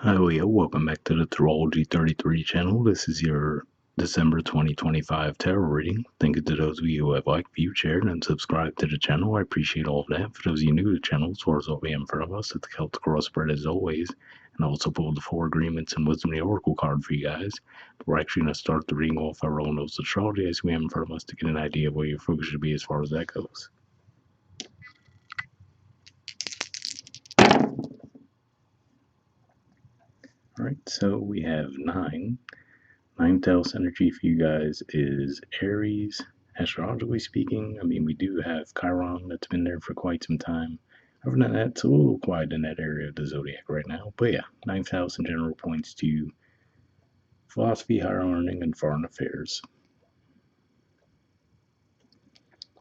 Oh yeah, welcome back to the Astrology 33 channel. This is your December 2025 tarot reading. Thank you to those of you who have liked, viewed, shared, and subscribed to the channel. I appreciate all of that. For those of you new to the channel, as far as what we have in front of us, it's the Celtic Crossbred as always. And I also pulled the four agreements and wisdom of the oracle card for you guys. But we're actually going to start the reading off our rolling those astrology as we have in front of us to get an idea of where your focus should be as far as that goes. Alright, so we have 9. Ninth house energy for you guys is Aries. Astrologically speaking, I mean, we do have Chiron that's been there for quite some time. Other than that, it's a little quiet in that area of the zodiac right now. But yeah, ninth house in general points to philosophy, higher learning, and foreign affairs.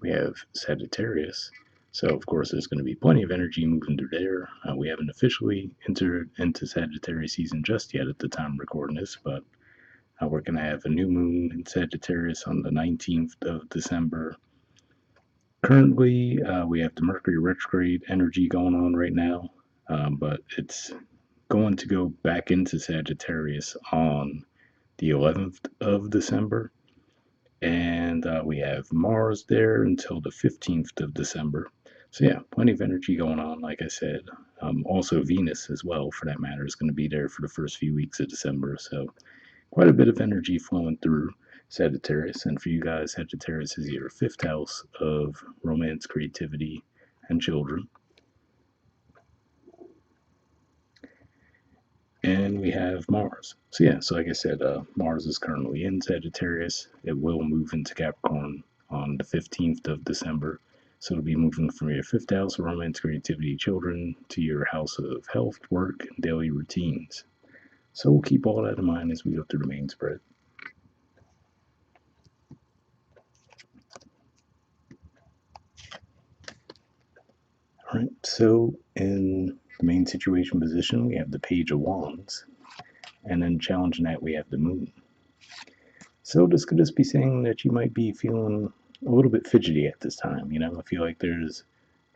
We have Sagittarius. So, of course, there's going to be plenty of energy moving through there. We haven't officially entered into Sagittarius season just yet at the time of recording this, but we're going to have a new moon in Sagittarius on the 19th of December. Currently, we have the Mercury retrograde energy going on right now, but it's going to go back into Sagittarius on the 11th of December. And we have Mars there until the 15th of December. So, yeah, plenty of energy going on, like I said. Also, Venus, as well, for that matter, is going to be there for the first few weeks of December. So, quite a bit of energy flowing through Sagittarius. And for you guys, Sagittarius is your fifth house of romance, creativity, and children. And we have Mars. So, yeah, so like I said, Mars is currently in Sagittarius. It will move into Capricorn on the 15th of December. So it'll be moving from your fifth house of romance, creativity, children to your house of health, work, and daily routines. So we'll keep all that in mind as we go through the main spread. All right, so in the main situation position, we have the Page of Wands, and then challenging that, we have the Moon. So this could just be saying that you might be feeling a little bit fidgety at this time. I feel like there's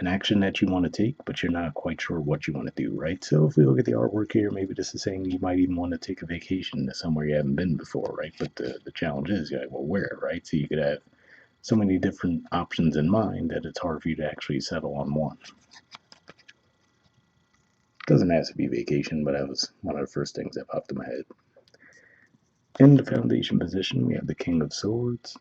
an action that you want to take, but you're not quite sure what you want to do, right? So if we look at the artwork here, maybe this is saying you might even want to take a vacation to somewhere you haven't been before, right? But the challenge is, you're like, well, where, right? So you could have so many different options in mind that it's hard for you to actually settle on one. Doesn't have to be vacation, but that was one of the first things that popped in my head. In the foundation position, we have the King of Swords.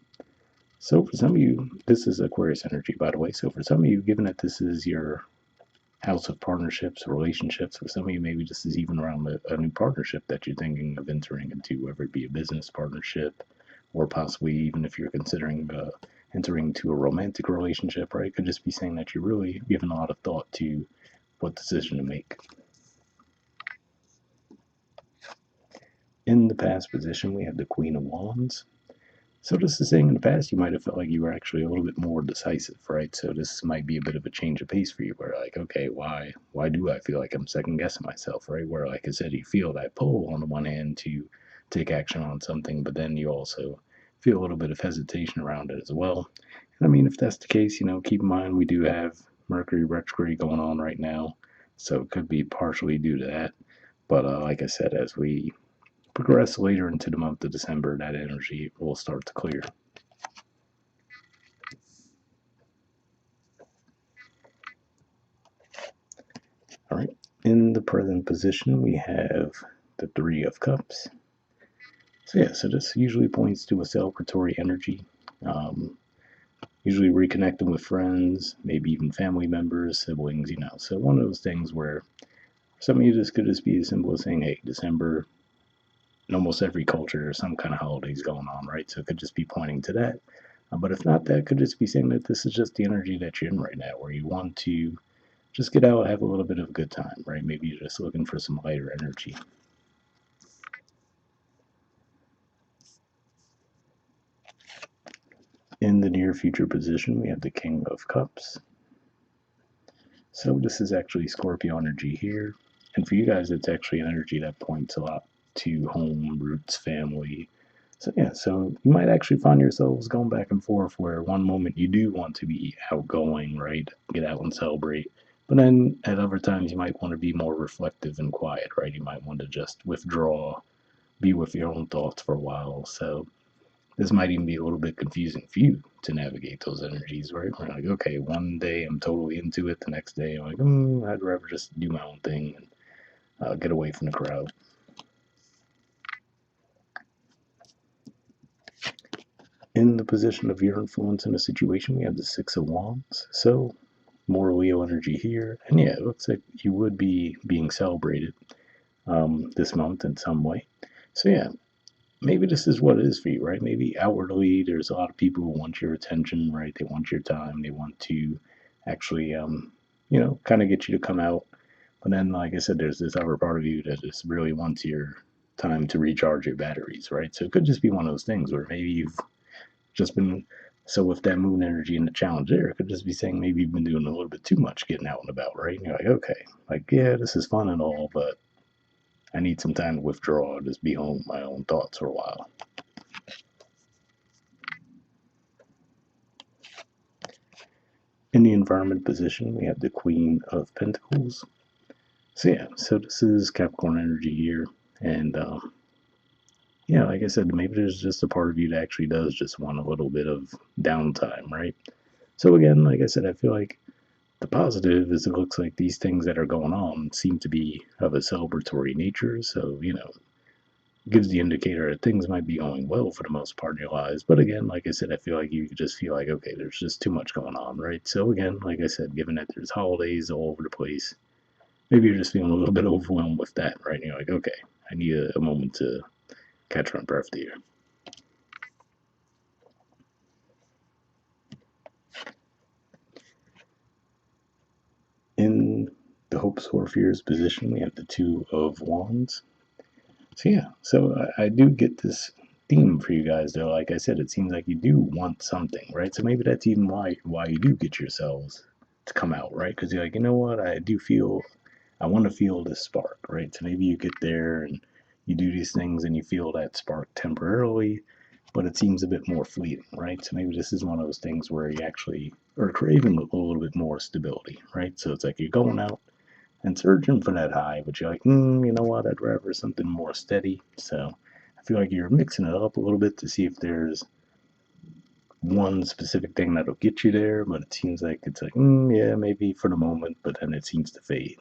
So for some of you, this is Aquarius energy, by the way. So for some of you, given that this is your house of partnerships, relationships, for some of you, maybe this is even around a new partnership that you're thinking of entering into, whether it be a business partnership or possibly even if you're considering entering into a romantic relationship, right? It could just be saying that you're really giving a lot of thought to what decision to make. In the past position, we have the Queen of Wands. So this is saying in the past, you might have felt like you were actually a little bit more decisive, right? So this might be a bit of a change of pace for you, where like, okay, why do I feel like I'm second guessing myself, right? Where, like I said, you feel that pull on the one hand to take action on something, but then you also feel a little bit of hesitation around it as well. And I mean, if that's the case, keep in mind we do have Mercury retrograde going on right now, so it could be partially due to that. But like I said, as we progress later into the month of December, that energy will start to clear. All right, in the present position, we have the Three of Cups. So yeah, so this usually points to a celebratory energy, usually reconnecting with friends, maybe even family members, siblings, So one of those things where some of you, this could just be as simple as saying, hey, December, in almost every culture, there's some kind of holidays going on, right? So it could just be pointing to that. But if not, that could just be saying that this is just the energy that you're in right now, where you want to just get out, have a little bit of a good time, right? Maybe you're just looking for some lighter energy. In the near future position, we have the King of Cups. So this is actually Scorpio energy here. And for you guys, it's actually an energy that points a lot to home, roots, family. So yeah, so you might actually find yourselves going back and forth where one moment you do want to be outgoing, right? Get out and celebrate. But then at other times, you might want to be more reflective and quiet, right? You might want to just withdraw, be with your own thoughts for a while. So this might even be a little bit confusing for you to navigate those energies, right? We're like, okay, one day I'm totally into it, the next day I'm like, I'd rather just do my own thing and get away from the crowd. In the position of your influence in a situation, we have the Six of Wands. So more Leo energy here. And yeah, it looks like you would be being celebrated this month in some way. So yeah, maybe this is what it is for you, right? Maybe outwardly, there's a lot of people who want your attention, right? They want your time. They want to actually, kind of get you to come out. But then, like I said, there's this other part of you that just really wants your time to recharge your batteries, right? So it could just be one of those things where maybe you've just been so with that moon energy and the challenge there, it could just be saying maybe you've been doing a little bit too much getting out and about, right? And you're like, okay, like yeah, this is fun and all, but I need some time to withdraw, just be home with my own thoughts for a while. In the environment position, we have the Queen of Pentacles. So yeah, so this is Capricorn energy here, and yeah, like I said, maybe there's just a part of you that actually does just want a little bit of downtime, right? So again, like I said, I feel like the positive is it looks like these things that are going on seem to be of a celebratory nature. So, gives the indicator that things might be going well for the most part in your lives. But again, like I said, I feel like you just feel like, okay, there's just too much going on, right? So again, like I said, given that there's holidays all over the place, maybe you're just feeling a little bit overwhelmed with that, right? And you're like, okay, I need a moment to catch my breath here. In the hopes or fears position, we have the Two of Wands. So yeah, so I do get this theme for you guys though. Like I said, it seems like you do want something, right? So maybe that's even why you do get yourselves to come out, right? Because you're like, you know what, I want to feel this spark, right? So maybe you get there and you do these things and you feel that spark temporarily, but it seems a bit more fleeting, right? So maybe this is one of those things where you actually are craving a little bit more stability, right? So it's like you're going out and searching for that high, but you're like, you know what? I'd rather something more steady. So I feel like you're mixing it up a little bit to see if there's one specific thing that'll get you there, but it seems like it's like, yeah, maybe for the moment, but then it seems to fade.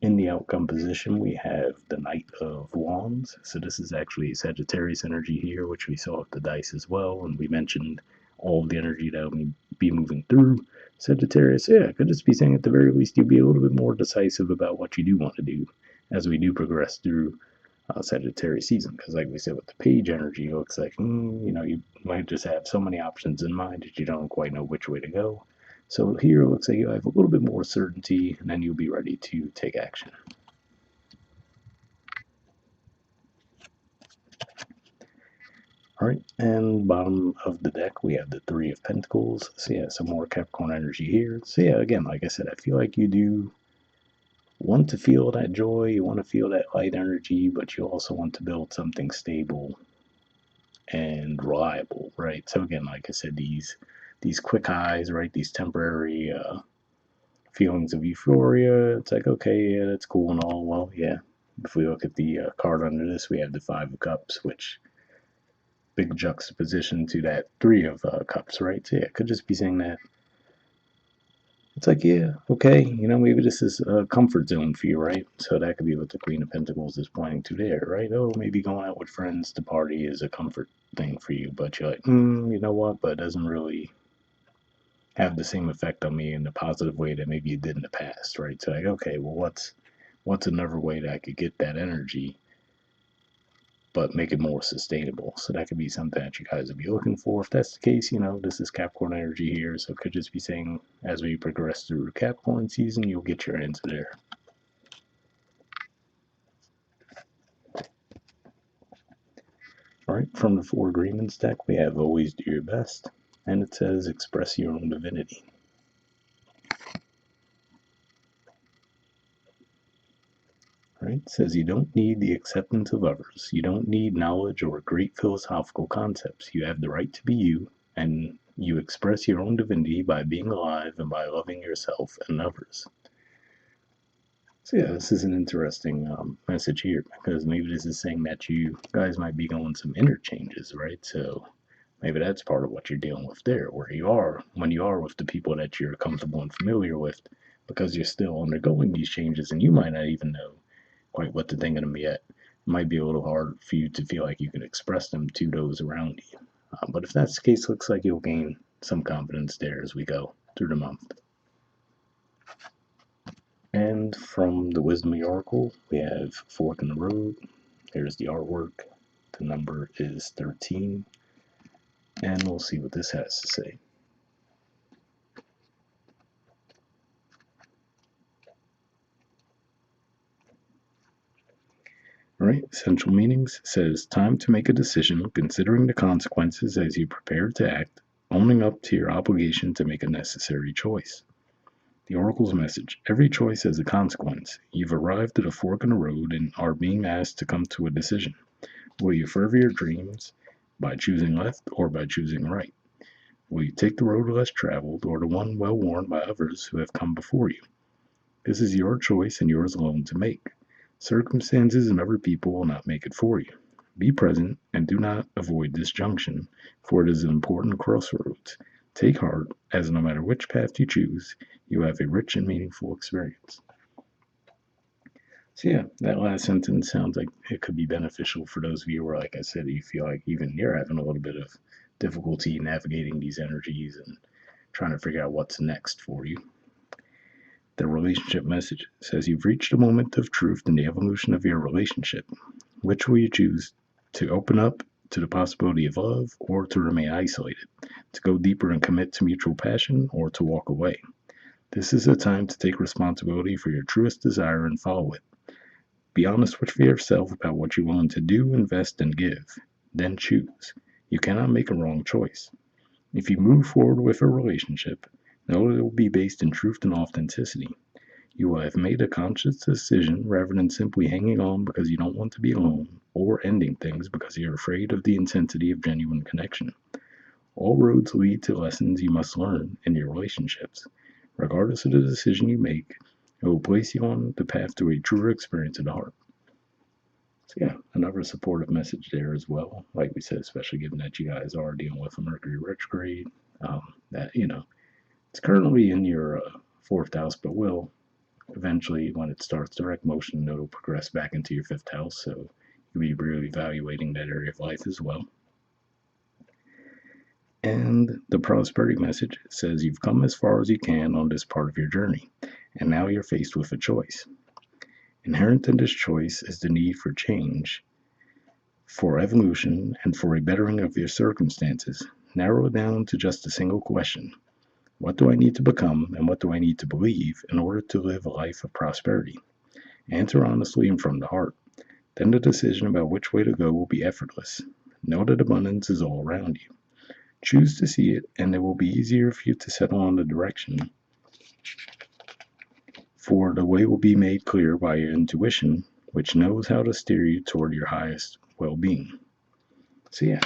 In the outcome position, we have the Knight of Wands. So this is actually Sagittarius energy here, which we saw with the dice as well, and we mentioned all of the energy that will be moving through Sagittarius. Yeah, I could just be saying at the very least you'd be a little bit more decisive about what you do want to do as we do progress through Sagittarius season. Because like we said with the page energy, it looks like, you might just have so many options in mind that you don't quite know which way to go. So here it looks like you have a little bit more certainty, and then you'll be ready to take action. All right, and bottom of the deck we have the Three of Pentacles. So yeah, some more Capricorn energy here. So yeah, again, like I said, I feel like you do want to feel that joy, you want to feel that light energy, but you also want to build something stable and reliable, right? So again, like I said, these quick highs, right? These temporary feelings of euphoria. It's like, okay, yeah, that's cool and all. Well, yeah. If we look at the card under this, we have the Five of Cups, which big juxtaposition to that Three of Cups, right? So yeah, it could just be saying that it's like, yeah, okay, maybe this is a comfort zone for you, right? So that could be what the Queen of Pentacles is pointing to there, right? Oh, maybe going out with friends to party is a comfort thing for you, but you're like, you know what? But it doesn't really have the same effect on me in a positive way that maybe it did in the past, right? So like, okay, well, what's another way that I could get that energy, but make it more sustainable? So that could be something that you guys would be looking for. If that's the case, this is Capricorn energy here, so it could just be saying as we progress through Capricorn season, you'll get your answer there. All right, from the Four Agreements deck, we have Always Do Your Best, and it says Express Your Own Divinity. Right? It says you don't need the acceptance of others. You don't need knowledge or great philosophical concepts. You have the right to be you, and you express your own divinity by being alive and by loving yourself and others. So yeah, this is an interesting message here because maybe this is saying that you guys might be going some interchanges, right? So maybe that's part of what you're dealing with there, where you are when you are with the people that you're comfortable and familiar with, because you're still undergoing these changes and you might not even know quite what to think of them yet. It might be a little hard for you to feel like you can express them to those around you. But if that's the case, looks like you'll gain some confidence there as we go through the month. And from the Wisdom of the Oracle, we have Fork in the Road. There's the artwork. The number is 13. And we'll see what this has to say. All right, essential meanings says time to make a decision, considering the consequences as you prepare to act, owning up to your obligation to make a necessary choice. The Oracle's message: every choice has a consequence. You've arrived at a fork in the road and are being asked to come to a decision. Will you further your dreams by choosing left or by choosing right? Will you take the road less traveled or the one well worn by others who have come before you? This is your choice and yours alone to make. Circumstances and other people will not make it for you. Be present and do not avoid this junction, for it is an important crossroads. Take heart, as no matter which path you choose, you have a rich and meaningful experience. So yeah, that last sentence sounds like it could be beneficial for those of you where, like I said, you feel like even you're having a little bit of difficulty navigating these energies and trying to figure out what's next for you. The relationship message says you've reached a moment of truth in the evolution of your relationship. Which will you choose? To open up to the possibility of love or to remain isolated? To go deeper and commit to mutual passion or to walk away? This is a time to take responsibility for your truest desire and follow it. Be honest with yourself about what you're willing to do, invest, and give. Then choose. You cannot make a wrong choice. If you move forward with a relationship, know that it will be based in truth and authenticity. You will have made a conscious decision rather than simply hanging on because you don't want to be alone or ending things because you're afraid of the intensity of genuine connection. All roads lead to lessons you must learn in your relationships. Regardless of the decision you make, it will place you on the path to a truer experience of the heart. So yeah, another supportive message there as well. Like we said, especially given that you guys are dealing with a Mercury retrograde, that it's currently in your fourth house, but will eventually, when it starts direct motion, it'll progress back into your fifth house. So you'll be really evaluating that area of life as well. And the prosperity message says you've come as far as you can on this part of your journey, and now you're faced with a choice. Inherent in this choice is the need for change, for evolution, and for a bettering of your circumstances. Narrow it down to just a single question: what do I need to become and what do I need to believe in order to live a life of prosperity? Answer honestly and from the heart. Then the decision about which way to go will be effortless. Know that abundance is all around you. Choose to see it, and it will be easier for you to settle on the direction. For the way will be made clear by your intuition, which knows how to steer you toward your highest well being. So, yeah,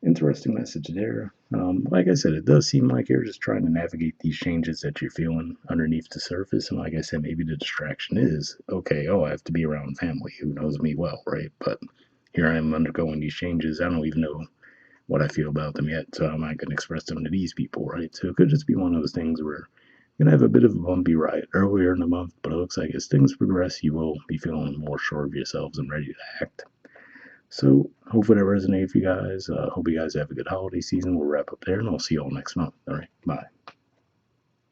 interesting message there. Like I said, it does seem like you're just trying to navigate these changes that you're feeling underneath the surface. And like I said, maybe the distraction is okay, I have to be around family who knows me well, right? But here I am undergoing these changes. I don't even know what I feel about them yet, so I'm not going to express them to these people, right? So it could just be one of those things where you're going to have a bit of a bumpy ride earlier in the month, but it looks like as things progress, you will be feeling more sure of yourselves and ready to act. So hopefully that resonated for you guys. Hope you guys have a good holiday season. We'll wrap up there, and I'll see you all next month. All right, bye.